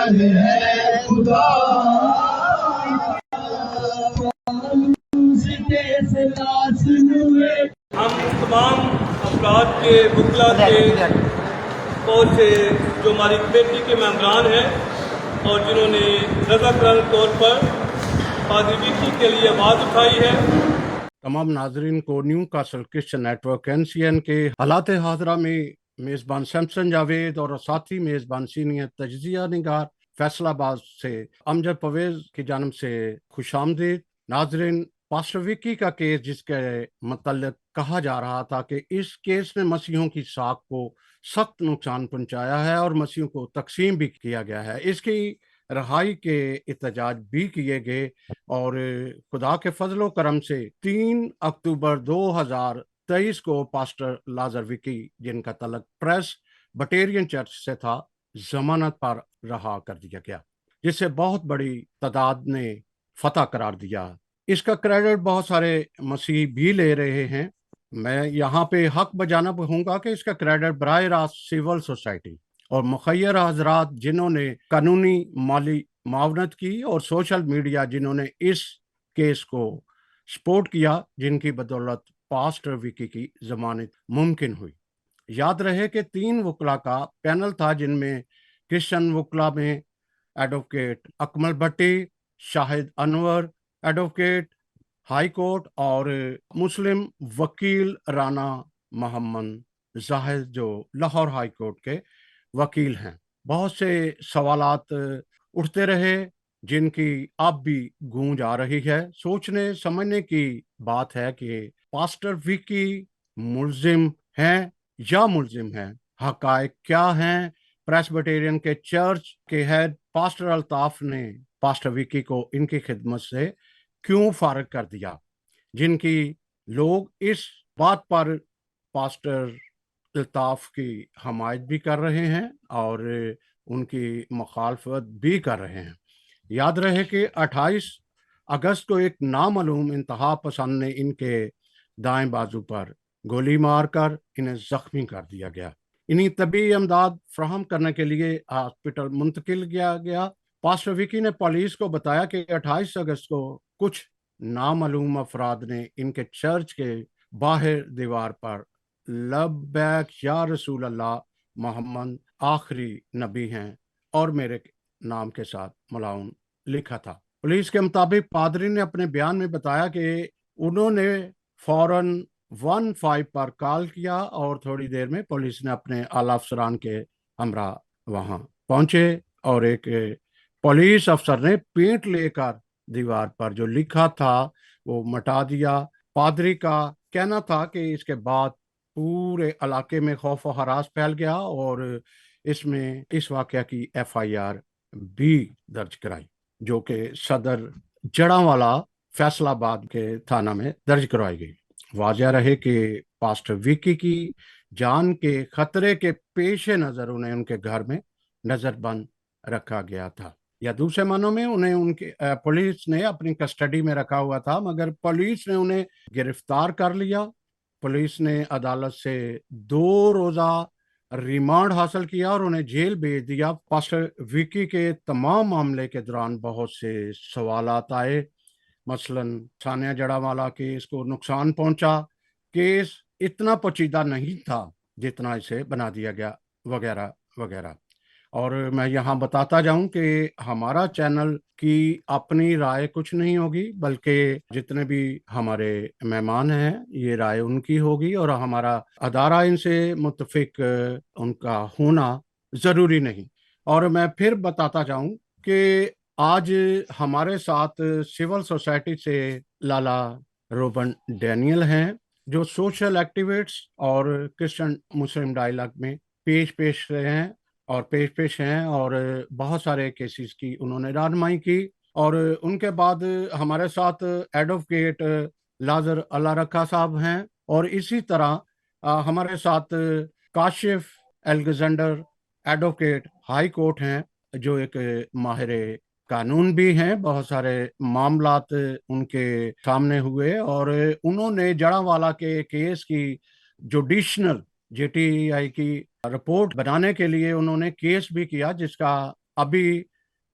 جلال ہے خدا ہم تمام افراد کے وکلا کے اور سے جو ہماری کمیٹی کے ممبران ہیں اور جنہوں نے رضاکارانہ طور پر پادری وکی کے لیے آواز اٹھائی ہے، تمام ناظرین کو Newcastle Christian network NCN کے حالات حاضرہ میں میزبان سمسن جاوید اور ساتھی میزبان سینئر تجزیہ نگار فیصل آباد سے امجد پرویز کی جانب سے خوش آمدید۔ ناظرین، پاسٹر وکی کا کیس جس کے متعلق کہا جا رہا تھا کہ اس کیس میں مسیحوں کی ساکھ کو سخت نقصان پہنچایا ہے اور مسیحوں کو تقسیم بھی کیا گیا ہے، اس کی رہائی کے احتجاج بھی کیے گئے، اور خدا کے فضل و کرم سے 3 اکتوبر 2023 کو پاسٹر لازر وکی، جن کا تعلق پریس بٹیرین چرچ سے تھا، ضمانت پر رہا کر دیا گیا، جس سے بہت بڑی تعداد نے فتح قرار دیا۔ اس کا کریڈٹ بہت سارے مسیحی بھی لے رہے ہیں۔ میں یہاں پہ حق بجانب ہوں گا کہ اس کا کریڈٹ براہ راست سول سوسائٹی اور مخیر حضرات جنہوں نے قانونی مالی معاونت کی، اور سوشل میڈیا جنہوں نے اس کیس کو سپورٹ کیا، جن کی بدولت پاسٹر وکی کی ضمانت ممکن ہوئی۔ یاد رہے کہ 3 وکلا کا پینل تھا، جن میں کرسچن وکلا میں ایڈوکیٹ اکمل بھٹی، شاہد انور ایڈوکیٹ ہائی کورٹ، اور مسلم وکیل رانا محمد زاہد جو لاہور ہائی کورٹ کے وکیل ہیں۔ بہت سے سوالات اٹھتے رہے جن کی اب بھی گونج آ رہی ہے۔ سوچنے سمجھنے کی بات ہے کہ پاسٹر وکی ملزم ہیں یا ملزم ہیں، حقائق کیا ہیں؟ پریسبیٹیرین کے چرچ کے ہیڈ پاسٹر الطاف نے پاسٹر وکی کو ان کی خدمت سے کیوں فارغ کر دیا؟ جن کی لوگ اس بات پر پاسٹر الطاف کی حمایت بھی کر رہے ہیں اور ان کی مخالفت بھی کر رہے ہیں۔ یاد رہے کہ 28 اگست کو ایک نامعلوم انتہا پسند نے ان کے دائیں بازو پر گولی مار کر انہیں زخمی کر دیا گیا۔ انہیں طبی امداد فراہم کرنے کے لیے ہاسپٹل منتقل کیا گیا۔ پاسٹر وکی نے پولیس کو بتایا کہ 28 اگست کو کچھ نامعلوم افراد نے ان کے چرچ کے باہر دیوار پر لبیک یا رسول اللہ، محمد آخری نبی ہیں اور میرے نام کے ساتھ ملاؤن لکھا تھا۔ پولیس کے مطابق پادری نے اپنے بیان میں بتایا کہ انہوں نے فوراً 15 پر کال کیا اور تھوڑی دیر میں پولیس نے اپنے اعلیٰ افسران کے ہمراہ وہاں پہنچے، اور ایک پولیس افسر نے پینٹ لے کر دیوار پر جو لکھا تھا وہ مٹا دیا۔ پادری کا کہنا تھا کہ اس کے بعد پورے علاقے میں خوف و ہراس پھیل گیا، اور اس میں اس واقعہ کی FIR بھی درج کرائی، جو کہ صدر جڑاں فیصل آباد کے تھانہ میں درج کروائی گئی۔ واضح رہے کہ پاسٹر وکی کی جان کے خطرے کے پیش نظر انہیں ان کے گھر میں نظر بند رکھا گیا تھا، یا دوسرے معنوں میں انہیں ان کے پولیس نے اپنی کسٹڈی میں رکھا ہوا تھا، مگر پولیس نے انہیں گرفتار کر لیا۔ پولیس نے عدالت سے 2 روزہ ریمانڈ حاصل کیا اور انہیں جیل بھیج دیا۔ پاسٹر وکی کے تمام معاملے کے دوران بہت سے سوالات آئے، مثلاً ثانیہ جڑا والا کیس کو نقصان پہنچا، کیس اتنا پیچیدہ نہیں تھا جتنا اسے بنا دیا گیا، وغیرہ وغیرہ۔ اور میں یہاں بتاتا جاؤں کہ ہمارا چینل کی اپنی رائے کچھ نہیں ہوگی، بلکہ جتنے بھی ہمارے مہمان ہیں یہ رائے ان کی ہوگی، اور ہمارا ادارہ ان سے متفق ان کا ہونا ضروری نہیں۔ اور میں پھر بتاتا جاؤں کہ آج ہمارے ساتھ سول سوسائٹی سے لالا روبن ڈینیل ہیں، جو سوشل ایکٹیوسٹ اور کرسچن مسلم ڈائلاگ میں پیش رہے ہیں اور پیش ہیں، اور بہت سارے کیسز کی انہوں نے رہنمائی کی۔ اور ان کے بعد ہمارے ساتھ ایڈوکیٹ لازر اللہ رکھا صاحب ہیں، اور اسی طرح ہمارے ساتھ Kashif Alexander advocate high court ہیں، جو ایک ماہر قانون بھی ہیں۔ بہت سارے معاملات ان کے سامنے ہوئے، اور انہوں نے جڑاں والا کے کیس کی جوڈیشنل JTI کی رپورٹ بنانے کے لیے انہوں نے کیس بھی کیا، جس کا ابھی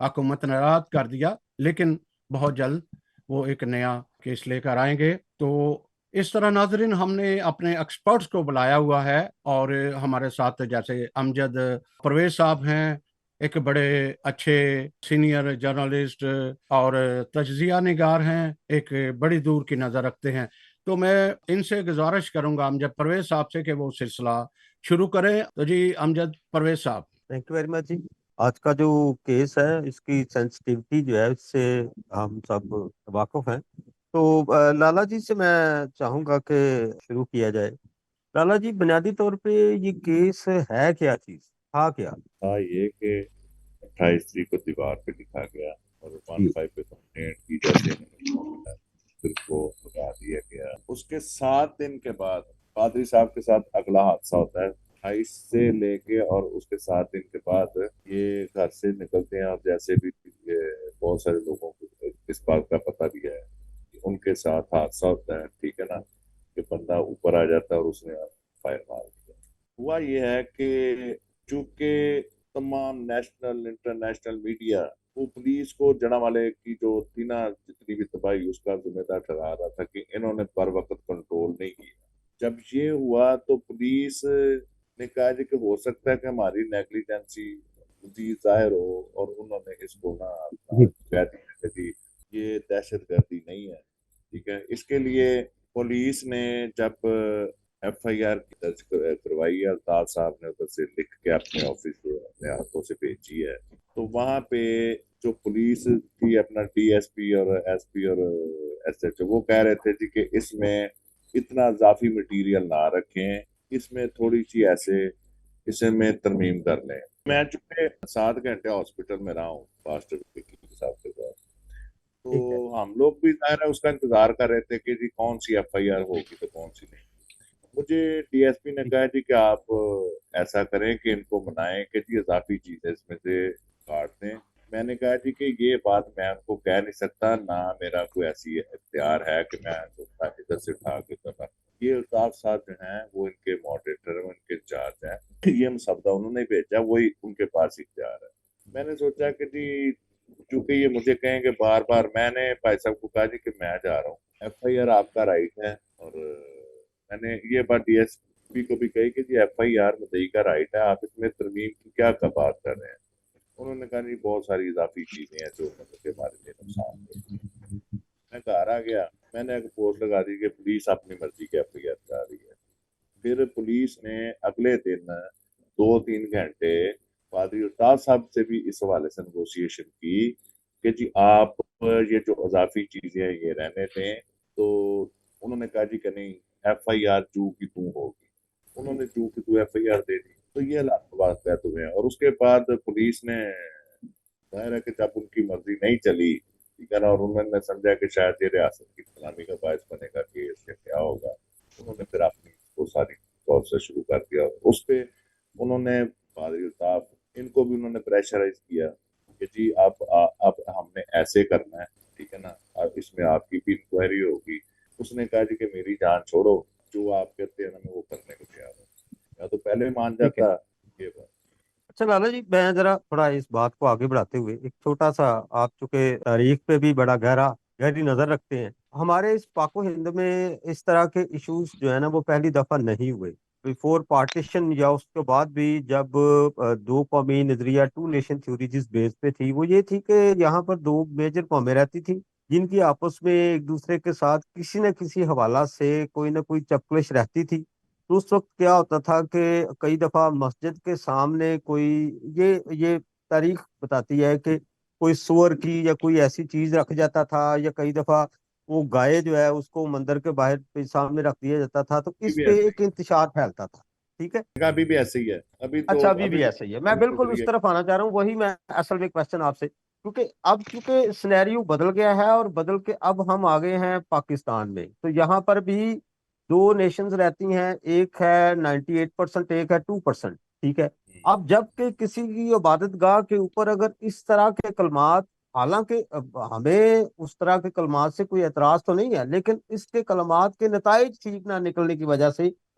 حکومت نے رات کر دیا، لیکن بہت جلد وہ ایک نیا کیس لے کر آئیں گے۔ تو اس طرح ناظرین ہم نے اپنے ایکسپرٹس کو بلایا ہوا ہے، اور ہمارے ساتھ جیسے امجد پرویز صاحب ہیں، ایک بڑے اچھے سینئر جرنلسٹ اور تجزیہ نگار ہیں، ایک بڑی دور کی نظر رکھتے ہیں۔ تو میں ان سے گزارش کروں گا امجد پرویز صاحب سے کہ وہ سلسلہ شروع کریں۔ تو جی امجد پرویز صاحب۔ تھینک یو ویری مچ جی۔ آج کا جو کیس ہے اس کی سینسٹیوٹی جو ہے اس سے ہم سب واقف ہیں۔ تو لالا جی سے میں چاہوں گا کہ شروع کیا جائے۔ لالا جی، بنیادی طور پہ یہ کیس ہے کیا چیز، تھا کیا؟ تھا یہ کہ 28 کو دیوار پہ لکھا گیا اور 15 پہ کمپلینٹ کی جاتی ہے، پھر کو بتا دیا گیا۔ اس کے 7 دن کے بعد پادری صاحب کے ساتھ اگلا حادثہ ہوتا ہے، 28 سے لے کے، اور اس کے 7 دن کے بعد یہ گھر سے نکلتے ہیں، اور جیسے بھی بہت سارے لوگوں کو اس بات کا پتہ بھی ہے کہ ان کے ساتھ حادثہ ہوتا ہے، ٹھیک ہے نا، کہ بندہ اوپر آ جاتا ہے اور اس نے فائر مار دیا۔ ہوا یہ ہے کہ چونکہ تمام نیشنل انٹرنیشنل میڈیا وہ پولیس کو جڑا والے کی جو تھی نا، جتنی بھی تباہی اس کا ذمہ دار ٹھہرا رہا تھا کہ انہوں نے بر وقت کنٹرول نہیں کیا۔ جب یہ ہوا تو پولیس نے کہا جی کہ ہو سکتا ہے کہ ہماری نیگلیجنسی مزید ظاہر ہو، اور انہوں نے اس کو نہ دی، یہ دہشت گردی نہیں ہے، ٹھیک ہے۔ اس کے لیے پولیس نے جب ایف آئی آر کی درج کروائی ہے، الطاف صاحب نے ادھر سے لکھ کے اپنے آفس سے اپنے ہاتھوں سے بھیجی ہے، تو وہاں پہ جو پولیس تھی، اپنا ڈی ایس پی اور ایس پی اور ایس ایچ او، وہ کہہ رہے تھے جی کہ اس میں اتنا اضافی مٹیریل نہ رکھیں، اس میں تھوڑی سی ایسے اس میں ترمیم کر لیں۔ میں چونکہ 7 گھنٹے ہاسپٹل میں رہا ہوں پاسٹر صاحب کے ساتھ، تو ہم لوگ بھی ظاہر ہے اس کا انتظار کر رہے تھے کہ جی کون سی ایف آئی آر ہوگی تو کون سی نہیں۔ مجھے ڈی ایس پی نے کہا جی کہ آپ ایسا کریں کہ ان کو منائیں کہ جی اضافی چیزیں اس میں سے کاٹ دیں۔ میں نے کہا جی کہ یہ بات میں ان کو کہہ نہیں سکتا، نہ میرا کوئی ایسی اختیار ہے کہ میں ادھر سے اٹھا کے کرنا۔ یہ الطاف صاحب جو ہیں وہ ان کے ماڈریٹر ہیں، ان کے انچارج ہیں، یہ مسودہ انہوں نے بھیجا، وہی ان کے پاس اختیار ہے۔ میں نے سوچا کہ جی چونکہ یہ مجھے کہیں گے بار بار، میں نے بھائی صاحب کو کہا جی کہ میں جا رہا ہوں، ایف آئی آر آپ کا رائٹ ہے، اور میں نے یہ بات ڈی ایس پی کو بھی کہی کہ جی ایف آئی آر مدعی کا رائٹ ہے، آپ اس میں ترمیم کی کیا بات کر رہے ہیں۔ انہوں نے کہا جی بہت ساری اضافی چیزیں ہیں جو مطلب ہمارے لیے نقصان دہ۔ میں گھر آ گیا، میں نے ایک پوسٹ لگا دی کہ پولیس اپنی مرضی کے ایف آئی آر کرا رہی ہے۔ پھر پولیس نے اگلے دن 2-3 گھنٹے پادری الطاف صاحب سے بھی اس حوالے سے نیگوشیشن کی کہ جی آپ یہ جو اضافی چیزیں ہیں یہ رہنے دیں، تو انہوں نے کہا جی کہ نہیں، ایف آئی آر جو کی تو ہوگی۔ انہوں نے جو کی تو ایف آئی آر دے دی، تو یہ حالات واقعات ہوئے ہیں۔ اور اس کے بعد پولیس نے ظاہر ہے کہ جب ان کی مرضی نہیں چلی، ٹھیک ہے نا، اور انہوں نے سمجھا کہ شاید یہ ریاست کی غلامی کا باعث بنے گا کہ اس سے کیا ہوگا، انہوں نے پھر اپنی وہ ساری پروسیس شروع کر دیا۔ اس پہ انہوں نے پادری الطاف ان کو بھی انہوں نے پریشرائز کیا کہ جی اب ہم نے ایسے کرنا ہے، ٹھیک ہے نا، اس میں آپ کی بھی انکوائری ہوگی۔ اس نے کہا جی کہ میری جان چھوڑو، جو آپ کہتے ہیں نا میں وہ کرنے کو تیار ہوں، یا تو پہلے مان جاتا یہ بات۔ اچھا لالا جی، میں ذرا تھوڑا اس بات کو آگے بڑھاتے ہوئے ایک چھوٹا سا، آپ چونکہ تاریخ پہ بھی بڑا گہری نظر رکھتے ہیں، ہمارے اس پاک و ہند میں اس طرح کے ایشوز جو ہے نا وہ پہلی دفعہ نہیں ہوئے۔ بیفور پارٹیشن یا اس کے بعد بھی جب دو قومی نظریہ، ٹو نیشن تھیوری جس بیس پہ تھی، وہ یہ تھی کہ یہاں پر 2 میجر قومیں رہتی تھی جن کی آپس میں ایک دوسرے کے ساتھ کسی نہ کسی حوالہ سے کوئی نہ کوئی چپکلش رہتی تھی۔ تو اس وقت کیا ہوتا تھا کہ کئی دفعہ مسجد کے سامنے کوئی، یہ تاریخ بتاتی ہے کہ کوئی سور کی یا کوئی ایسی چیز رکھ جاتا تھا، یا کئی دفعہ وہ گائے جو ہے اس کو مندر کے باہر پہ سامنے رکھ دیا جاتا تھا، تو اس پہ ایک انتشار پھیلتا تھا، ٹھیک ہے۔ ابھی بھی ایسے ہی ہے، اچھا، ابھی بھی ایسا ہی ہے۔ میں بالکل اس طرف آنا چاہ رہا ہوں، وہی میں اصل میں کوشچن آپ سے، کیونکہ سینیریو بدل گیا ہے، اور بدل کے اب ہم آ گئے ہیں پاکستان میں، تو یہاں پر بھی 2 نیشنز رہتی ہیں، ایک ہے 98%، ایک ہے 2%، ٹھیک ہے۔ اب جب کہ کسی کی عبادت گاہ کے اوپر اگر اس طرح کے کلمات، حالانکہ ہمیں اس طرح کے کلمات سے کوئی اعتراض تو نہیں ہے، لیکن اس کے کلمات کے نتائج ٹھیک نہ نکلنے کی وجہ سے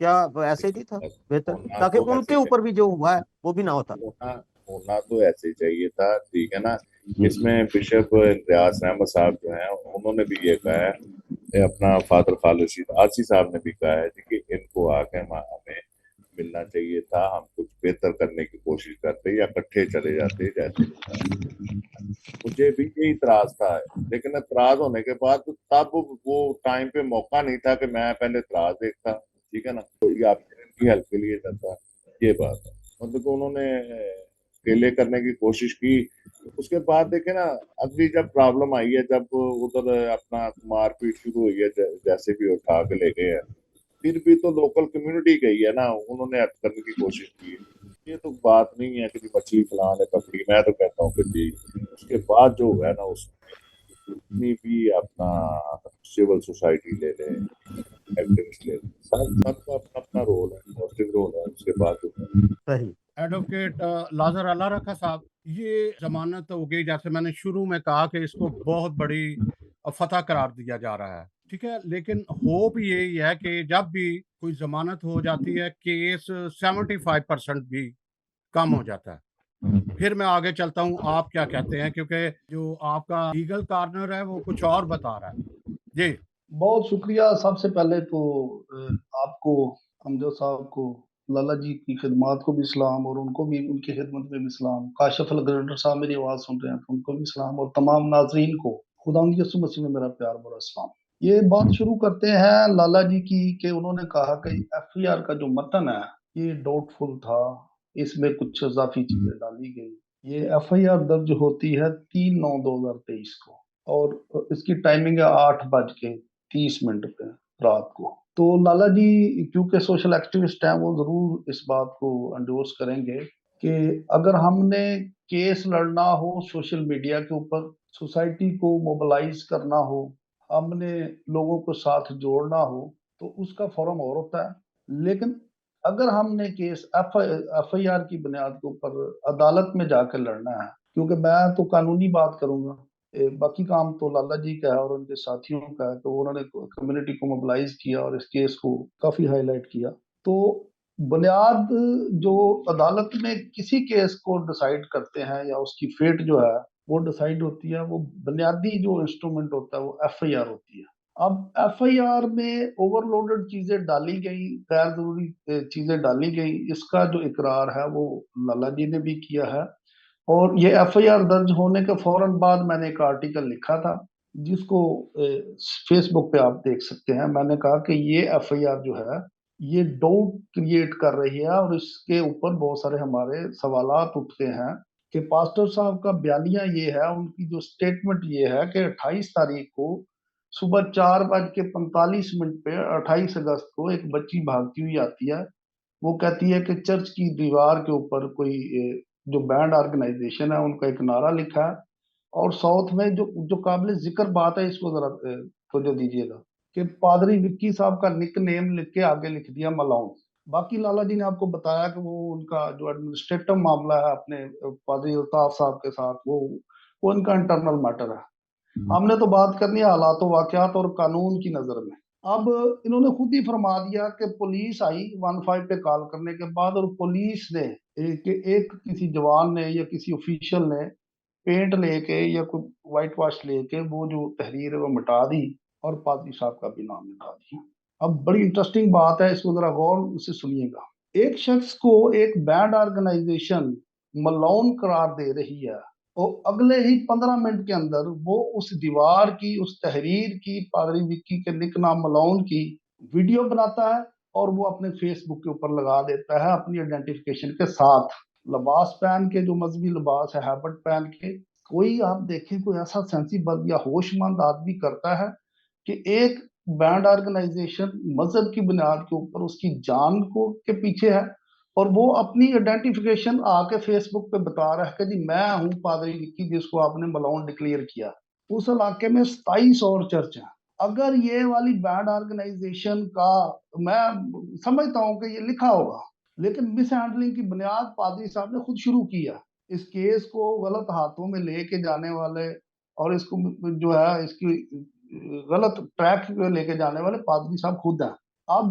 کیا ایسے ہی نہیں تھا بہتر، ہونا تاکہ تو ان ایسے کے اوپر بھی جو ہوا ہے وہ بھی نہ ہوتا؟ ہونا ہونا تو ایسے ہی چاہیے تھا، ٹھیک ہے نا. اس میں بشپ ریاض احمد صاحب جو ہیں انہوں نے بھی یہ کہا ہے، اپنا فادر خالد رشید آسی صاحب نے بھی کہا ہے جی کہ ان کو آ کے ہمیں ملنا چاہیے تھا، ہم کچھ بہتر کرنے کی کوشش کرتے یا اکٹھے چلے جاتے جیسے. مجھے بھی یہی اعتراض تھا، لیکن اعتراض ہونے کے بعد تب وہ ٹائم پہ موقع نہیں تھا کہ میں پہلے اعتراض دیکھتا، ٹھیک ہے نا، تو یہ آپ کی ہیلپ کے لیے جاتا. یہ بات ہے، مطلب کہ انہوں نے اکیلے کرنے کی کوشش کی. اس کے بعد دیکھیں نا، اگلی جب پرابلم آئی ہے، جب ادھر اپنا مار پیٹ شروع ہوئی ہے، جیسے بھی اٹھا کے لے گئے ہیں، پھر بھی تو لوکل کمیونٹی گئی ہے نا، انہوں نے ہٹ کرنے کی کوشش کی. یہ تو بات نہیں ہے کہ جی مچھلی فلان ہے پکڑی. میں تو کہتا ہوں کہ جی اس کے بعد جو ہے نا، اس جتنی بھی اپنا سول سوسائٹی لے لیں، ایکٹیوسٹ لے لیں، سب کا اپنا اپنا رول ہے، پازیٹیو رول ہے. اس کے بعد جو ہے صحیح. ایڈوکیٹ لازر اللہ رکھا صاحب، یہ ضمانت ہو گئی، جیسے میں نے شروع میں کہا کہ اس کو بہت بڑی فتح قرار دیا جا رہا ہے، ٹھیک ہے، لیکن ہوپ یہی ہے کہ جب بھی کوئی ضمانت ہو جاتی ہے کیس 75% بھی کم ہو جاتا ہے. پھر میں آگے چلتا ہوں، آپ کیا کہتے ہیں، کیونکہ جو آپ کا لیگل کارنر ہے وہ کچھ اور بتا رہا ہے. جی بہت شکریہ. سب سے پہلے تو آپ کو، امجد صاحب کو، لالا جی کی خدمات کو بھی سلام، اور ان کو بھی ان کی خدمت میں بھی سلام. کاشف الگریڈر صاحب میری آواز سن رہے ہیں تو ان کو بھی سلام، اور تمام ناظرین کو خداوند یسوع مسیح میں میرا پیار بھرا سلام. یہ بات شروع کرتے ہیں لالا جی کی کہ انہوں نے کہا کہ ایف آئی آر کا جو متن ہے یہ ڈاؤٹ فل تھا، اس میں کچھ اضافی چیزیں ڈالی گئی. یہ ایف آئی آر درج ہوتی ہے 3/9/2023 کو، اور اس کی ٹائمنگ ہے 8:30 پہ رات کو. تو لالا جی کیونکہ سوشل ایکٹیوسٹ ہیں، وہ ضرور اس بات کو انڈورس کریں گے کہ اگر ہم نے کیس لڑنا ہو سوشل میڈیا کے اوپر، سوسائٹی کو موبلائز کرنا ہو، ہم نے لوگوں کو ساتھ جوڑنا ہو، تو اس کا فورم اور ہوتا ہے. لیکن اگر ہم نے کیس ایف آئی آر کی بنیاد کے اوپر عدالت میں جا کے لڑنا ہے، کیونکہ میں تو قانونی بات کروں گا، باقی کام تو لالا جی کا ہے اور ان کے ساتھیوں کا ہے، تو انہوں نے کمیونٹی کو موبلائز کیا اور اس کیس کو کافی ہائی لائٹ کیا. تو بنیاد جو عدالت میں کسی کیس کو ڈیسائیڈ کرتے ہیں یا اس کی فیٹ جو ہے وہ ڈیسائیڈ ہوتی ہے، وہ بنیادی جو انسٹرومنٹ ہوتا ہے وہ ایف آئی آر ہوتی ہے. اب ایف آئی آر میں اوور لوڈڈ چیزیں ڈالی گئی، غیر ضروری چیزیں ڈالی گئی، اس کا جو اقرار ہے وہ لالا جی نے بھی کیا ہے. اور یہ ایف آئی آر درج ہونے کے فوراً بعد میں نے ایک آرٹیکل لکھا تھا جس کو فیس بک پہ آپ دیکھ سکتے ہیں. میں نے کہا کہ یہ ایف آئی آر جو ہے یہ ڈاؤٹ کریٹ کر رہی ہے، اور اس کے اوپر بہت سارے ہمارے سوالات اٹھتے ہیں کہ پاسٹر صاحب کا بیانیہ یہ ہے، ان کی جو سٹیٹمنٹ یہ ہے کہ 28 تاریخ کو صبح 4:45 پہ 28 اگست کو ایک بچی بھاگتی ہوئی آتی ہے. وہ کہتی ہے کہ چرچ کی دیوار کے اوپر کوئی جو بینڈ آرگنائزیشن ہے ان کا ایک نعرہ لکھا ہے، اور ساؤتھ میں جو قابل ذکر بات ہے، اس کو ذرا توجہ دیجیے گا کہ پادری وکی صاحب کا نک نیم لکھ کے آگے لکھ دیا ملاؤں. باقی لالا جی نے آپ کو بتایا کہ وہ ان کا جو ایڈمنسٹریٹو معاملہ ہے اپنے پادری الطاف صاحب کے ساتھ، وہ ان کا انٹرنل میٹر ہے. ہم نے تو بات کرنی ہے حالات و واقعات اور قانون کی نظر میں. اب انہوں نے خود ہی فرما دیا کہ پولیس آئی 15 پہ کال کرنے کے بعد، اور پولیس نے ایک کسی جوان نے یا کسی آفیشل نے پینٹ لے کے یا کوئی وائٹ واش لے کے وہ جو تحریر ہے وہ مٹا دی، اور پادری صاحب کا بھی نام مٹا دیا. اب بڑی انٹرسٹنگ بات ہے، اس کو ذرا غور سے سنیے گا. ایک شخص کو ایک بینڈ آرگنائزیشن ملعون قرار دے رہی ہے، اور اگلے ہی 15 منٹ کے اندر وہ اس دیوار کی، اس تحریر کی، پادری وکی کے نک نام ملعون کی ویڈیو بناتا ہے اور وہ اپنے فیس بک کے اوپر لگا دیتا ہے اپنی آئیڈینٹیفیکیشن کے ساتھ، لباس پہن کے، جو مذہبی لباس ہے، ہیبٹ پہن کے. کوئی آپ دیکھیں کوئی ایسا سینسیبل یا ہوش مند آدمی کرتا ہے کہ ایک بینڈ آرگنائزیشن مذہب کی بنیاد کے اوپر اس کی جان کو کے پیچھے ہے، اور وہ اپنی آئیڈینٹیفیکیشن آ کے فیس بک پہ بتا رہا ہے کہ جی میں ہوں پادری وکی جس کو آپ نے ملعون ڈکلیئر کیا. اس علاقے میں 27 اور چرچ ہیں. اگر یہ والی بینڈ آرگنائزیشن کا، میں سمجھتا ہوں کہ یہ لکھا ہوگا، لیکن مس ہینڈلنگ کی بنیاد پادری صاحب نے خود شروع کیا. اس کیس کو غلط ہاتھوں میں لے کے جانے والے، اور اس کو جو ہے اس کی غلط ٹریک پہ لے کے جانے والے پادری صاحب خود ہیں. اب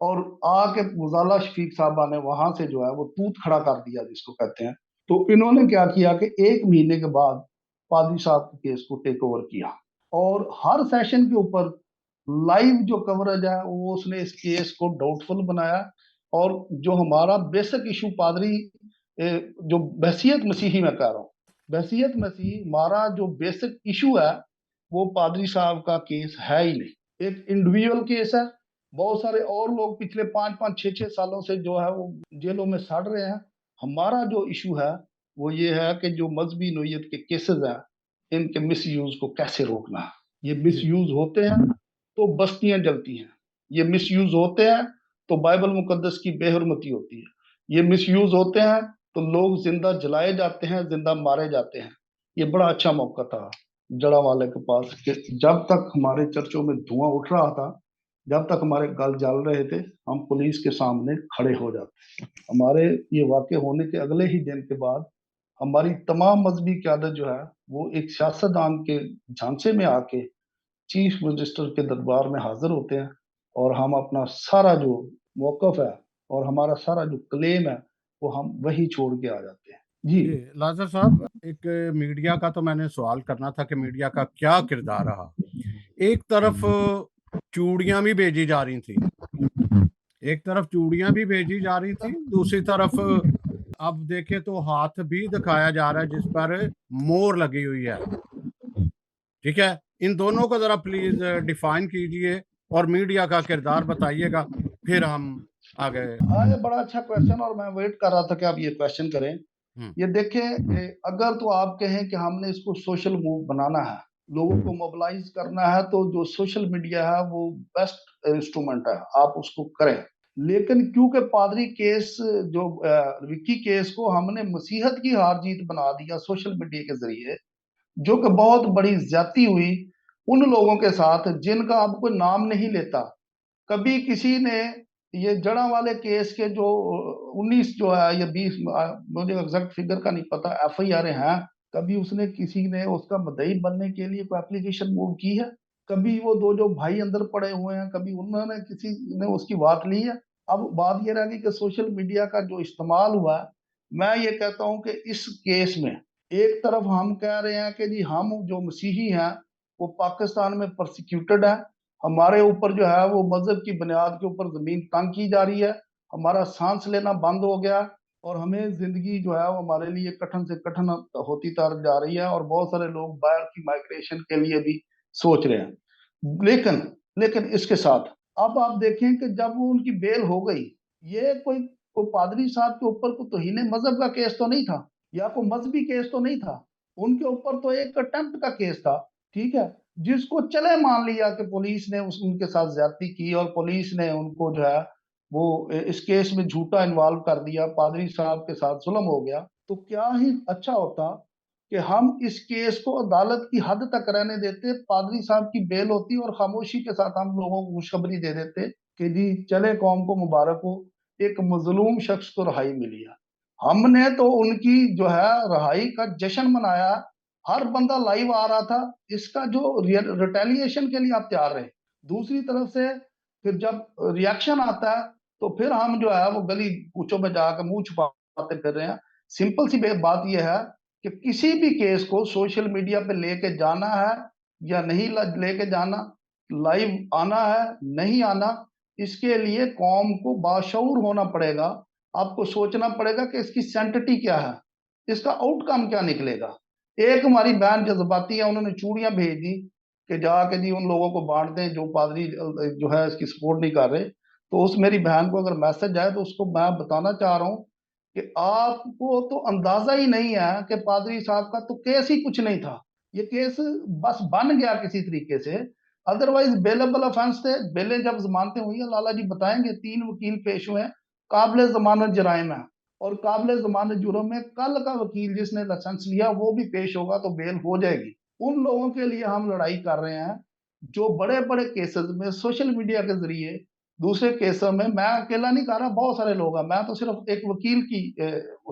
اور آ کے غزالہ شفیق صاحبہ نے وہاں سے جو ہے وہ توت کھڑا کر دیا جس کو کہتے ہیں. تو انہوں نے کیا کیا کہ 1 مہینے کے بعد پادری صاحب کے کیس کو ٹیک اوور کیا اور ہر سیشن کے اوپر لائیو جو کوریج ہے وہ اس نے اس کیس کو ڈاؤٹ فل بنایا. اور جو ہمارا بیسک ایشو پادری جو بحثیت مسیحی میں کہہ رہا ہوں، بحثیت مسیحی ہمارا جو بیسک ایشو ہے وہ پادری صاحب کا کیس ہے ہی نہیں. ایک انڈیویجول کیس ہے. بہت سارے اور لوگ پچھلے 5-5 6 سالوں سے جو ہے وہ جیلوں میں سڑ رہے ہیں. ہمارا جو ایشو ہے وہ یہ ہے کہ جو مذہبی نوعیت کے کیسز ہیں ان کے مس یوز کو کیسے روکنا ہے. یہ مس یوز ہوتے ہیں تو بستیاں جلتی ہیں، یہ مس یوز ہوتے ہیں تو بائبل مقدس کی بے حرمتی ہوتی ہے، یہ مس یوز ہوتے ہیں تو لوگ زندہ جلائے جاتے ہیں، زندہ مارے جاتے ہیں. یہ بڑا اچھا موقع تھا جڑا والے کے پاس کہ جب تک ہمارے چرچوں میں دھواں اٹھ رہا تھا، جب تک ہمارے گل جل رہے تھے، ہم پولیس کے سامنے کھڑے ہو جاتے. ہمارے یہ واقع ہونے کے اگلے ہی دن کے بعد ہماری تمام مذہبی قیادت جو ہے وہ ایک سیاستدان کے جھانسے میں آ کے چیف منسٹر کے دربار میں حاضر ہوتے ہیں اور ہم اپنا سارا جو موقف ہے اور ہمارا سارا جو کلیم ہے وہ ہم وہی چھوڑ کے آ جاتے ہیں. جی جی لازر صاحب، ایک میڈیا کا تو میں نے سوال کرنا تھا کہ میڈیا کا کیا کردار رہا. ایک طرف چوڑیاں بھی بھیجی جا رہی تھیں، ایک طرف چوڑیاں بھی بھیجی جا رہی تھی، دوسری طرف اب دیکھیں تو ہاتھ بھی دکھایا جا رہا ہے جس پر مور لگی ہوئی ہے. ٹھیک ہے، ان دونوں کو ذرا پلیز ڈیفائن کیجئے اور میڈیا کا کردار بتائیے گا، پھر ہم آگے. ہاں، یہ بڑا اچھا کویشچن اور میں ویٹ کر رہا تھا کہ آپ یہ کویشچن کریں. یہ دیکھیں، اگر تو آپ کہیں کہ ہم نے اس کو سوشل موو بنانا ہے، لوگوں کو موبلائز کرنا ہے، تو جو سوشل میڈیا ہے وہ بیسٹ انسٹرومنٹ ہے، آپ اس کو کریں. لیکن کیونکہ پادری کیس جو وکی کیس کو ہم نے مسیحت کی ہار جیت بنا دیا سوشل میڈیا کے ذریعے، جو کہ بہت بڑی زیادتی ہوئی ان لوگوں کے ساتھ جن کا اب کوئی نام نہیں لیتا. کبھی کسی نے یہ جڑا والے کیس کے جو 19 جو ہے یا 20، مجھے ایگزیکٹ فگر کا نہیں پتا، ایف آئی آر ہیں، کبھی اس نے کسی نے اس کا مدعی بننے کے لیے کوئی اپلیکیشن موو کی ہے؟ کبھی وہ دو جو بھائی اندر پڑے ہوئے ہیں کبھی انہوں نے کسی نے اس کی بات لی ہے؟ اب بات یہ رہ گئی کہ سوشل میڈیا کا جو استعمال ہوا ہے، میں یہ کہتا ہوں کہ اس کیس میں ایک طرف ہم کہہ رہے ہیں کہ جی ہم جو مسیحی ہیں وہ پاکستان میں پرسیکیوٹڈ ہیں، ہمارے اوپر جو ہے وہ مذہب کی بنیاد کے اوپر زمین تنگ کی جا رہی ہے، ہمارا سانس لینا بند ہو گیا اور ہمیں زندگی جو ہے وہ ہمارے لیے کٹھن سے کٹھن ہوتی جا رہی ہے اور بہت سارے لوگ باہر کی مائگریشن کے لیے بھی سوچ رہے ہیں. لیکن اس کے ساتھ اب آپ دیکھیں کہ جب وہ ان کی بیل ہو گئی، یہ کوئی پادری صاحب کے اوپر کوئی توہین مذہب کا کیس تو نہیں تھا یا کوئی مذہبی کیس تو نہیں تھا، ان کے اوپر تو ایک اٹمپٹ کا کیس تھا. ٹھیک ہے، جس کو چلے مان لیا کہ پولیس نے ان کے ساتھ زیادتی کی اور پولیس نے ان کو جو ہے وہ اس کیس میں جھوٹا انوالو کر دیا، پادری صاحب کے ساتھ ظلم ہو گیا. تو کیا ہی اچھا ہوتا کہ ہم اس کیس کو عدالت کی حد تک رہنے دیتے، پادری صاحب کی بیل ہوتی اور خاموشی کے ساتھ ہم لوگوں کو خوشخبری دے دیتے کہ جی چلے قوم کو مبارک ہو، ایک مظلوم شخص کو رہائی ملی ہے. ہم نے تو ان کی جو ہے رہائی کا جشن منایا، ہر بندہ لائیو آ رہا تھا، اس کا جو ریٹیلیشن کے لیے آپ تیار رہے. دوسری طرف سے پھر جب ریاکشن آتا ہے تو پھر ہم جو ہے وہ گلی کوچوں میں جا کے منہ چھپاتے پھر رہے ہیں. سمپل سی بات یہ ہے کہ کسی بھی کیس کو سوشل میڈیا پہ لے کے جانا ہے یا نہیں لے کے جانا، لائیو آنا ہے نہیں آنا، اس کے لیے قوم کو باشعور ہونا پڑے گا. آپ کو سوچنا پڑے گا کہ اس کی سینٹٹی کیا ہے، اس کا آؤٹ کم کیا نکلے گا. ایک ہماری بہن جذباتی ہے، انہوں نے چوڑیاں بھیج دی کہ جا کے جی ان لوگوں کو بانٹ دیں جو پادری جو ہے اس کی سپورٹ نہیں کر رہے. تو اس میری بہن کو اگر میسج آئے تو اس کو میں بتانا چاہ رہا ہوں کہ آپ کو تو اندازہ ہی نہیں ہے کہ پادری صاحب کا تو کیس ہی کچھ نہیں تھا، یہ کیس بس بن گیا کسی طریقے سے. ادروائز بیلیبل افینس تھے، بیلیں جب ضمانتیں ہوئی ہیں، لالا جی بتائیں گے 3 وکیل پیش ہوئے ہیں، قابل ضمانت جرائم ہے اور قابل ضمانت جرم میں کل کا وکیل جس نے لائسنس لیا وہ بھی پیش ہوگا تو بیل ہو جائے گی. ان لوگوں کے لیے ہم لڑائی کر رہے ہیں جو بڑے بڑے کیسز میں سوشل میڈیا کے ذریعے، دوسرے کیسوں میں اکیلا نہیں کر رہا، بہت سارے لوگ ہیں، میں تو صرف ایک وکیل کی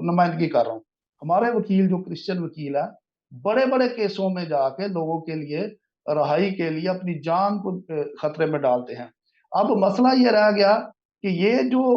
نمائندگی کر رہا ہوں. ہمارے وکیل جو کرسچن وکیل ہے بڑے بڑے کیسوں میں جا کے لوگوں کے لیے رہائی کے لیے اپنی جان کو خطرے میں ڈالتے ہیں. اب مسئلہ یہ رہ گیا کہ یہ جو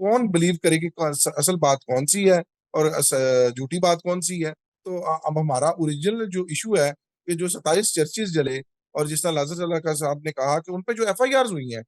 کون بلیو کرے کہ اصل بات کون سی ہے اور جھوٹی بات کون سی ہے. تو اب ہمارا اوریجنل جو ایشو ہے کہ جو 27 چرچز جلے اور جس طرح لازر اللہ کا صاحب نے کہا کہ ان پہ جو ایف آئی آرز ہوئی ہیں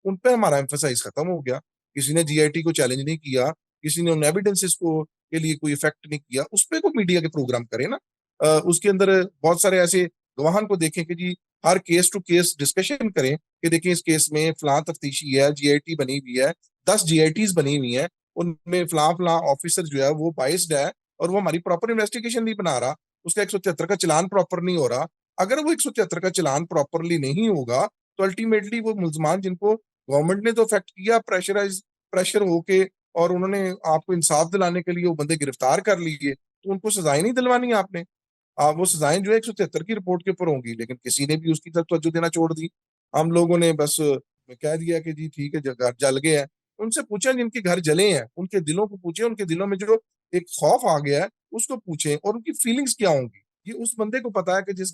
ان پہ ہمارا ایمفسائز ختم ہو گیا. کسی نے جی آئی ٹی کو چیلنج نہیں کیا, کسی نے ان ایویڈنسز کو کے لیے کوئی افیکٹ نہیں کیا. اس پہ کوئی میڈیا کے پروگرام کرے نا. اس کے اندر بہت سارے ایسے گواہان کو دیکھیں کہ جی ہر کیس ٹو کیس ڈسکشن کریں کہ دیکھیں اس کیس میں فلاں تفتیشی ہے, جی آئی ٹی بنی ہوئی ہے, 10 جی آئی ٹیز بنی ہوئی ہیں, ان میں فلاں فلاں آفیسر جو ہے وہ بائسڈ ہے اور وہ ہماری پراپر انویسٹیگیشن نہیں بنا رہا, اس کا 173 کا چلان پراپر نہیں ہو رہا. اگر وہ 173 کا چلان پراپرلی نہیں ہوگا تو الٹیمیٹلی وہ ملزمان جن کو گورنمنٹ نے تو افیکٹ کیا پریشر ہو کے اور انہوں نے آپ کو انصاف دلانے کے لیے وہ بندے گرفتار کر لیے, تو ان کو سزائیں نہیں دلوانی آپ نے. وہ سزائیں جو ہے 173 کی رپورٹ کے اوپر ہوں گی, لیکن کسی نے بھی اس کی طرف توجہ دینا چھوڑ دی. ہم لوگوں نے بس کہہ دیا کہ جی ٹھیک ہے گھر جل گئے ہیں. ان سے پوچھیں جن کے گھر جلے ہیں ان کے دلوں کو پوچھیں, ان کے دلوں میں جو ایک خوف آ گیا ہے اس کو پوچھیں اور ان کی فیلنگز کیا ہوں گی. یہ اس بندے کو پتا ہے کہ جس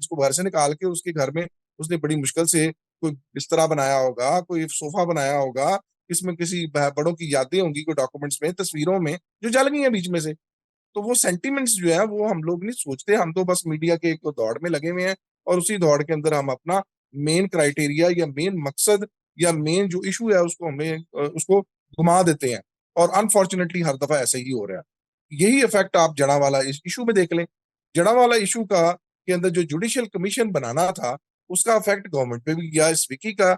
کو گھر سے نکال کے اس کے گھر میں اس نے بڑی مشکل سے کوئی بسترا بنایا ہوگا, کوئی صوفہ بنایا ہوگا, اس میں کسی بڑوں کی یادیں ہوں گی, کوئی ڈاکومنٹس میں, تصویروں میں جو جل گئی ہیں بیچ میں سے. تو وہ سینٹیمنٹس جو ہے وہ ہم لوگ نہیں سوچتے, ہم تو بس میڈیا کے ایک دوڑ میں لگے ہوئے ہیں اور اسی دوڑ کے اندر ہم اپنا مین کرائٹیریا یا مین مقصد یا مین جو ایشو ہے اس کو گما دیتے ہیں. اور انفارچونیٹلی ہر دفعہ ایسے ہی ہو رہا ہے. یہی افیکٹ آپ جڑا والا ایشو میں دیکھ لیں. جڑا والا ایشو کے اندر جو جوڈیشل کمیشن بنانا تھا اس کا افیکٹ گورنمنٹ پہ بھی گیا. اس وکی کا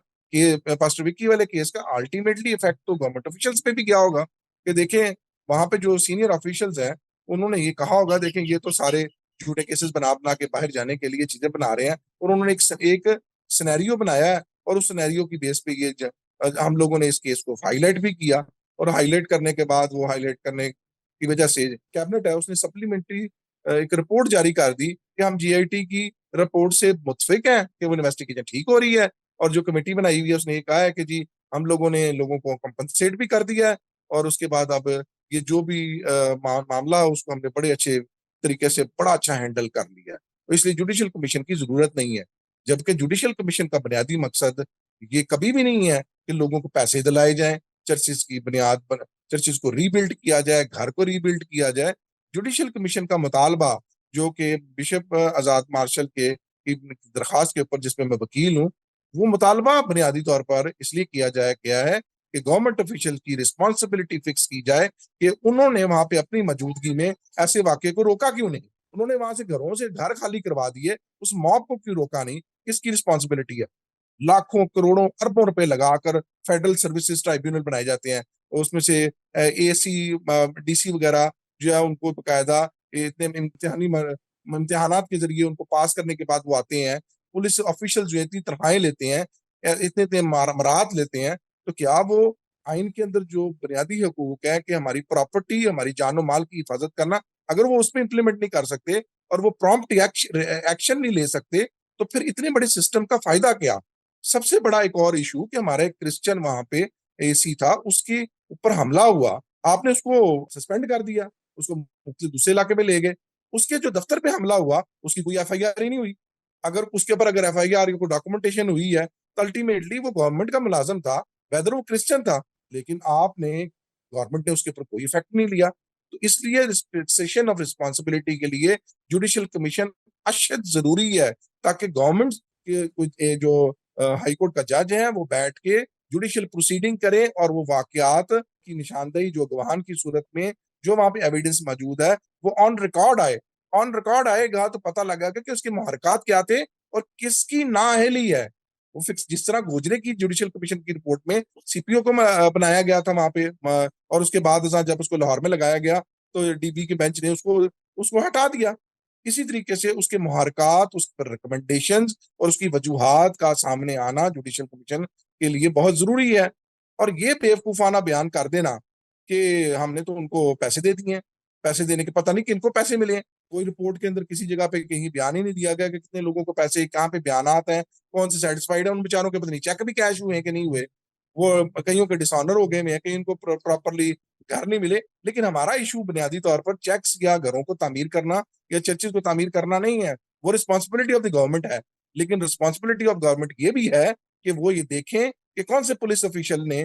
پاسٹر وکی والے کیس کا الٹیمیٹلی افیکٹ تو گورنمنٹ آفیشلز پہ بھی گیا ہوگا کہ دیکھیں وہاں پہ جو سینئر آفیشلز ہیں انہوں نے یہ کہا ہوگا دیکھیں یہ تو سارے جھوٹے کیسز بنا کے باہر جانے کے لیے چیزیں بنا رہے ہیں, اور انہوں نے ایک سینیریو بنایا ہے اور اس سینیریو کی بیس پہ یہ ہم لوگوں نے اس کیس کو ہائی لائٹ بھی کیا, اور ہائی لائٹ کرنے کے بعد وہ ہائی لائٹ کرنے کی وجہ سے کیبنٹ ہے اس نے سپلیمنٹری ایک رپورٹ جاری کر دی کہ ہم جی آئی ٹی کی رپورٹ سے متفق ہیں کہ وہ انویسٹیگیشن ٹھیک ہو رہی ہے, اور جو کمیٹی بنائی ہوئی ہے اس نے یہ کہا ہے کہ جی ہم لوگوں نے لوگوں کو کمپنسیٹ بھی کر دیا ہے, اور اس کے بعد اب یہ جو بھی معاملہ اس کو ہم نے بڑے اچھے طریقے سے بڑا اچھا ہینڈل کر لیا ہے. تو اس لیے جوڈیشل کمیشن کی ضرورت نہیں ہے, جبکہ جوڈیشل کمیشن کا بنیادی مقصد یہ کبھی بھی نہیں ہے کہ لوگوں کو پیسے دلائے جائیں, چرچز کی بنیاد پر چرچز کو ری بلڈ کیا جائے, گھر کو ری بلڈ کیا جائے. جوڈیشل کمیشن کا مطالبہ جو کہ بشپ آزاد مارشل کے درخواست کے اوپر جس میں میں وکیل ہوں, وہ مطالبہ بنیادی طور پر اس لیے کیا گیا ہے کہ گورنمنٹ آفیشل کی رسپانسبلٹی فکس کی جائے کہ انہوں نے وہاں پہ اپنی موجودگی میں ایسے واقعے کو روکا کیوں نہیں, انہوں نے وہاں سے گھروں سے گھر خالی کروا دیے, اس موب کو کیوں روکا نہیں, کس کی رسپانسبلٹی ہے. لاکھوں کروڑوں اربوں روپے لگا کر فیڈرل سروسز ٹرائبیونل بنائے جاتے ہیں, اس میں سے اے سی ڈی سی وغیرہ جو ہے ان کو باقاعدہ اتنے امتحانات کے ذریعے ان کو پاس کرنے کے بعد وہ آتے ہیں. پولیس آفیشل جو اتنی تنخواہیں لیتے ہیں, اتنے مراحت لیتے ہیں, تو کیا وہ آئین کے اندر جو بنیادی حقوق ہے کہ ہماری پراپرٹی, ہماری جان و مال کی حفاظت کرنا, اگر وہ اس پہ امپلیمنٹ نہیں کر سکتے اور وہ پرومپٹ ایکشن نہیں لے سکتے تو پھر اتنے بڑے سسٹم کا فائدہ کیا. سب سے بڑا ایک اور ایشو کہ ہمارا ایک کرسچن وہاں پہ اے سی تھا, اس کے اوپر حملہ ہوا, آپ نے اس کو سسپینڈ کر دیا, اس کو دوسرے علاقے میں لے گئے. اس کے جو دفتر پہ حملہ ہوا اس کی کوئی ایف آئی آر ہی نہیں ہوئی. اگر اس کے اوپر ایف آئی آر کو ڈاکومنٹیشن ہوئی ہے تو الٹیمیٹلی وہ گورنمنٹ کا ملازم تھا, ویدر وہ کرسچن تھا, لیکن آپ نے گورنمنٹ نے اس کے اوپر کوئی افیکٹ نہیں لیا. تو اس لیے رسپیکشن آف رسپانسبلٹی کے لیے جوڈیشل کمیشن اشد ضروری ہے, تاکہ گورنمنٹ کے جو ہائی کورٹ کا جج ہیں وہ بیٹھ کے جوڈیشل پروسیڈنگ کریں اور وہ واقعات کی نشاندہی جو گواہان کی صورت میں جو وہاں پہ ایویڈنس موجود ہے وہ آن ریکارڈ آئے گا تو پتہ لگا کہ اس کے محرکات کیا تھے اور کس کی نااہلی ہے. وہ فکس جس طرح گوجرے کی جوڈیشل کمیشن کی رپورٹ میں سی پی او کو بنایا گیا تھا وہاں پہ, اور اس کے بعد جب اس کو لاہور میں لگایا گیا تو ڈی بی کے بینچ نے اس کو ہٹا دیا. اسی طریقے سے اس کے محرکات, اس پر ریکمنڈیشنز اور اس کی وجوہات کا سامنے آنا جوڈیشل کمیشن کے لیے بہت ضروری ہے. اور یہ بیوقوفانہ بیان کر دینا کہ ہم نے تو ان کو پیسے دے دیے ہیں, پیسے دینے کے پتہ نہیں کن کو پیسے ملے ہیں, کوئی رپورٹ کے اندر کسی جگہ پہ کہیں بیان ہی نہیں دیا گیا کہ کتنے لوگوں کو پیسے, کہاں پہ بیانات ہیں, کون سے سیٹسفائیڈ ہیں, ان بیچاروں کے پتہ نہیں چیک بھی کیش ہوئے ہیں کہ نہیں ہوئے, وہ کئیوں کے ڈسآنر ہو گئے ہیں, کہیں ان کو پراپرلی گھر نہیں ملے. لیکن ہمارا ایشو بنیادی طور پر چیکس یا گھروں کو تعمیر کرنا یا چرچز کو تعمیر کرنا نہیں ہے, وہ رسپانسبلٹی آف دی گورنمنٹ ہے. لیکن رسپانسبلٹی آف گورنمنٹ یہ بھی ہے کہ وہ یہ دیکھیں کہ کون سے پولیس آفیشل نے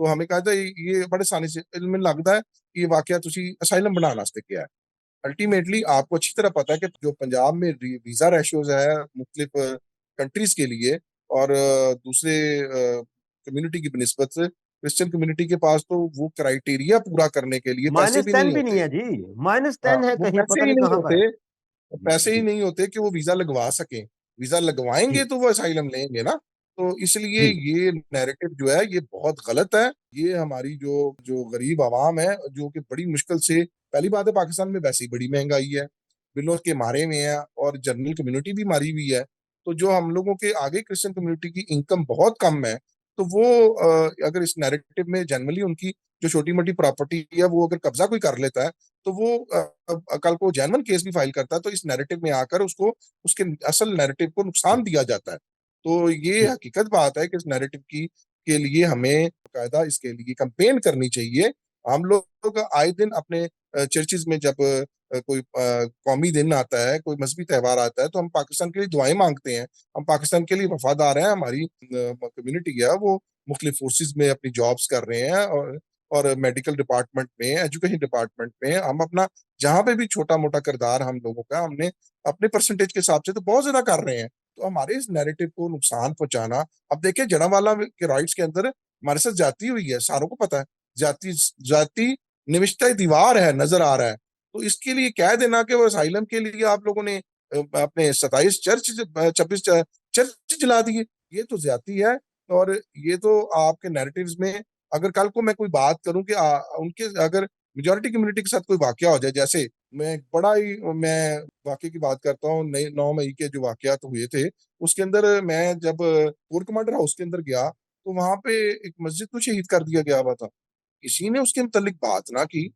تو ہمیں کہا تھا یہ بڑے آسانی سے علم لگتا ہے کہ یہ واقعہ تسی اسائلم بنانا واسطے کیا ہے. الٹیمیٹلی آپ کو اچھی طرح پتا ہے کہ جو پنجاب میں ویزا ریشوز ہے مختلف کنٹریز کے لیے اور دوسرے کمیونٹی کی بنسبت سے کرسچن کمیونٹی کے پاس تو وہ کرائیٹیریا پورا کرنے کے لیے پیسے بھی -10 نہیں بھی نہیں ہوتے. ہے جی، ہاں -10 ہے وہ کہیں پیسے پتہ ہی نہیں نہیں کہاں پر ہوتے، ہے. پیسے ہی جی نہیں ہوتے کہ وہ ویزا لگوا سکیں. ویزا لگوائیں جی گے تو وہ اسائلم لیں گے نا. تو اس لیے جی یہ نیریٹو جو ہے یہ بہت غلط ہے. یہ ہماری جو غریب عوام ہے جو کہ بڑی مشکل سے، پہلی بات ہے پاکستان میں ویسے ہی بڑی مہنگائی ہے، بلوں کے مارے میں ہے اور جنرل کمیونٹی بھی ماری ہوئی ہے. تو جو ہم لوگوں کے آگے کرسچن کمیونٹی کی انکم بہت کم ہے، تو وہ اگر اس نیریٹو میں جنرلی ان کی جو چھوٹی موٹی پراپرٹی ہے وہ اگر قبضہ کوئی کر لیتا ہے تو وہ کل کو جینون کیس بھی فائل کرتا ہے تو اس نیریٹو میں آ کر اس کو اس کے اصل نیریٹو کو نقصان دیا جاتا ہے. تو یہ جی حقیقت بات ہے کہ اس نیریٹو کے لیے ہمیں باقاعدہ اس کے لیے کمپین کرنی چاہیے. ہم لوگ آئے دن اپنے چرچز میں جب کوئی قومی دن آتا ہے، کوئی مذہبی تہوار آتا ہے تو ہم پاکستان کے لیے دعائیں مانگتے ہیں. ہم پاکستان کے لیے وفادار ہیں. ہماری کمیونٹی ہے وہ مختلف فورسز میں اپنی جابس کر رہے ہیں اور میڈیکل ڈپارٹمنٹ میں، ایجوکیشن ڈپارٹمنٹ میں ہم اپنا جہاں پہ بھی چھوٹا موٹا کردار ہم لوگوں کا ہم نے اپنے پرسنٹیج کے حساب سے تو بہت زیادہ کر رہے ہیں. تو ہمارے اس نیریٹو کو نقصان پہنچانا، اب دیکھیں جڑاوالا کے رائٹس کے اندر ہمارے ساتھ جاتی ہوئی ہے، ساروں کو پتا ہے، جاتی نوشتہ دیوار ہے، نظر آ رہا ہے. تو اس کے لیے کہہ دینا کہ وہ اسائلم کے لیے آپ لوگوں نے اپنے 26 چرچ جلا دیے، یہ تو زیادتی ہے. اور یہ تو آپ کے نیریٹیوز میں اگر کل کو میں کوئی بات کروں کہ ان کے اگر میجورٹی کمیونٹی کے ساتھ کوئی واقعہ ہو جائے، جیسے میں واقعے کی بات کرتا ہوں 9 مئی کے جو واقعات ہوئے تھے اس کے اندر میں جب کور کمانڈر ہاؤس کے اندر گیا تو وہاں پہ ایک مسجد کو شہید کر دیا گیا ہوا تھا. کسی نے اس کے متعلق بات نہ کی،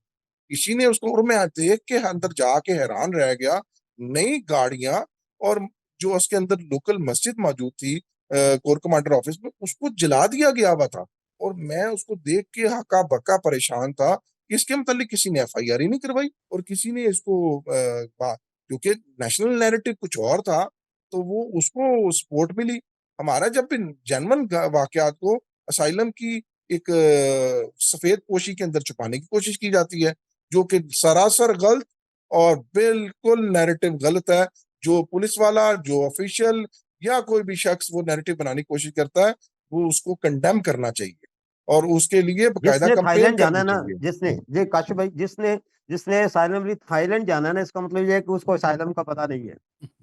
کسی نے اس کو، اور میں دیکھ کے اندر جا کے حیران رہ گیا. نئی گاڑیاں اور جو اس کے اندر لوکل مسجد موجود تھی کور کمانڈر آفس میں، اس کو جلا دیا گیا ہوا تھا. اور میں اس کو دیکھ کے ہکا بکا پریشان تھا کہ اس کے متعلق کسی نے ایف آئی آر ہی نہیں کروائی اور کسی نے اس کو کیونکہ نیشنل نیریٹو کچھ اور تھا تو وہ اس کو سپورٹ ملی. ہمارا جب بھی جنون واقعات کو اسائلم کی ایک سفید پوشی کے اندر چھپانے کی کوشش کی جاتی ہے جو کہ سراسر غلط اور بالکل نیریٹو غلط ہے. جو پولیس والا، جو آفیشل یا کوئی بھی شخص وہ نیریٹو بنانے کی کوشش کرتا ہے وہ اس کو کنڈیم کرنا چاہیے اور اس کے لیے جس باقاعدہ نے تھائی کمپین لینڈ جانا کرنی ہے نا، چاہیے. جس نے جی کاشف بھائی، جس نے اسائلم لی تھائی لینڈ جانا ہے نا، اس کا مطلب یہ ہے کہ اس کو اسائلم کا پتہ نہیں ہے.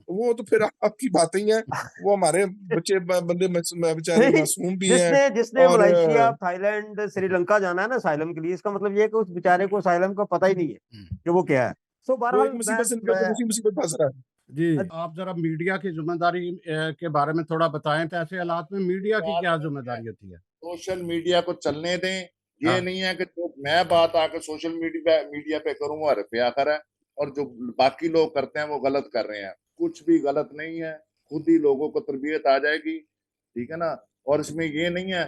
وہ تو پھر آپ کی باتیں ہی ہیں. وہ ہمارے بچے بندے بیچارے نہیں، معصوم بھی ہیں. جس نے اور Malaysia, Thai land, Sri Lanka جانا ہے نا اسائلم کے لیے، اس کا مطلب یہ ہے کہ اس بیچارے کو اسائلم کا پتہ ہی نہیں ہے کہ وہ کیا ہے. سو وہ بہرحال ایک مصیبت سے نکل کر دوسری مصیبت پھنس رہا ہے. جی آپ ذرا میڈیا کی ذمہ داری کے بارے میں تھوڑا بتائیں تو ایسے حالات میں میڈیا کی کیا ذمہ داری ہوتی ہے؟ سوشل میڈیا کو چلنے دیں. یہ ہاں نہیں ہے کہ جو میں بات آ کے سوشل میڈیا پہ کروں وہ حرف آخر ہے اور جو باقی لوگ کرتے ہیں وہ غلط کر رہے ہیں. کچھ بھی غلط نہیں ہے، خود ہی لوگوں کو تربیت آ جائے گی، ٹھیک ہے نا. اور اس میں یہ نہیں ہے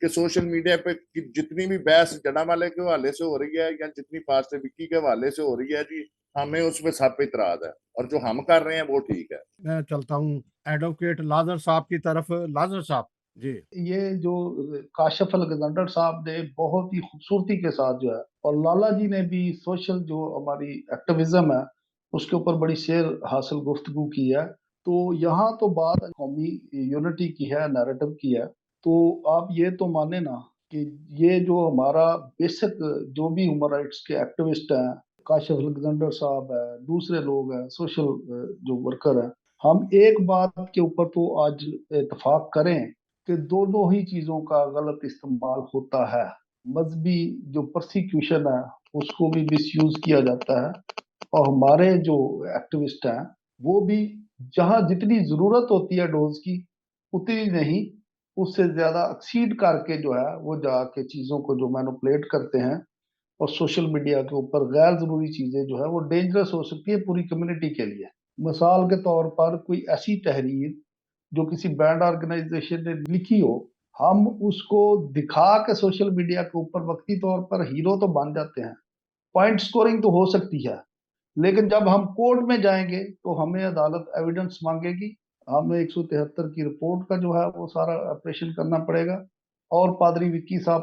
کہ سوشل میڈیا پہ جتنی بھی بحث جڑا والے کے حوالے سے ہو رہی ہے یا جتنی فاسٹ وکی کے حوالے سے ہو رہی ہے جی، ہمیں اس پہ سب پہ اعتراض ہے اور جو ہم کر رہے ہیں وہ ٹھیک ہے. میں چلتا ہوں ایڈوکیٹ لازر صاحب کی طرف. لازر صاحب جی. یہ جو کاشف الگزنڈر صاحب نے بہت ہی خوبصورتی کے ساتھ جو ہے، اور لالا جی نے بھی سوشل جو ہماری ایکٹیویزم ہے اس کے اوپر بڑی سیر حاصل گفتگو کی ہے. تو یہاں تو بات قومی یونٹی کی ہے، نیریٹو کی ہے. تو آپ یہ تو مانیں نا کہ یہ جو ہمارا بیسک جو بھی ہیومن رائٹس کے ایکٹیوسٹ ہیں، کاشف الگزنڈر صاحب ہے، دوسرے لوگ ہیں، سوشل جو ورکر ہیں، ہم ایک بات کے اوپر تو آج اتفاق کریں کہ دونوں ہی چیزوں کا غلط استعمال ہوتا ہے. مذہبی جو پرسیکیوشن ہے اس کو بھی مس یوز کیا جاتا ہے اور ہمارے جو ایکٹیوسٹ ہیں وہ بھی جہاں جتنی ضرورت ہوتی ہے ڈوز کی اتنی نہیں، اس سے زیادہ ایکسیڈ کر کے جو ہے وہ جا کے چیزوں کو جو مینوپولیٹ کرتے ہیں. اور سوشل میڈیا کے اوپر غیر ضروری چیزیں جو ہے وہ ڈینجرس ہو سکتی ہے پوری کمیونٹی کے لیے. مثال کے طور پر کوئی ایسی تحریر جو کسی برانڈ آرگنائزیشن نے لکھی ہو، ہم اس کو دکھا کے سوشل میڈیا کے اوپر وقتی طور پر ہیرو تو بن جاتے ہیں، پوائنٹ سکورنگ تو ہو سکتی ہے، لیکن جب ہم کورٹ میں جائیں گے تو ہمیں عدالت ایویڈنس مانگے گی، ہمیں 173 کی رپورٹ کا جو ہے وہ سارا آپریشن کرنا پڑے گا. اور پادری وکی صاحب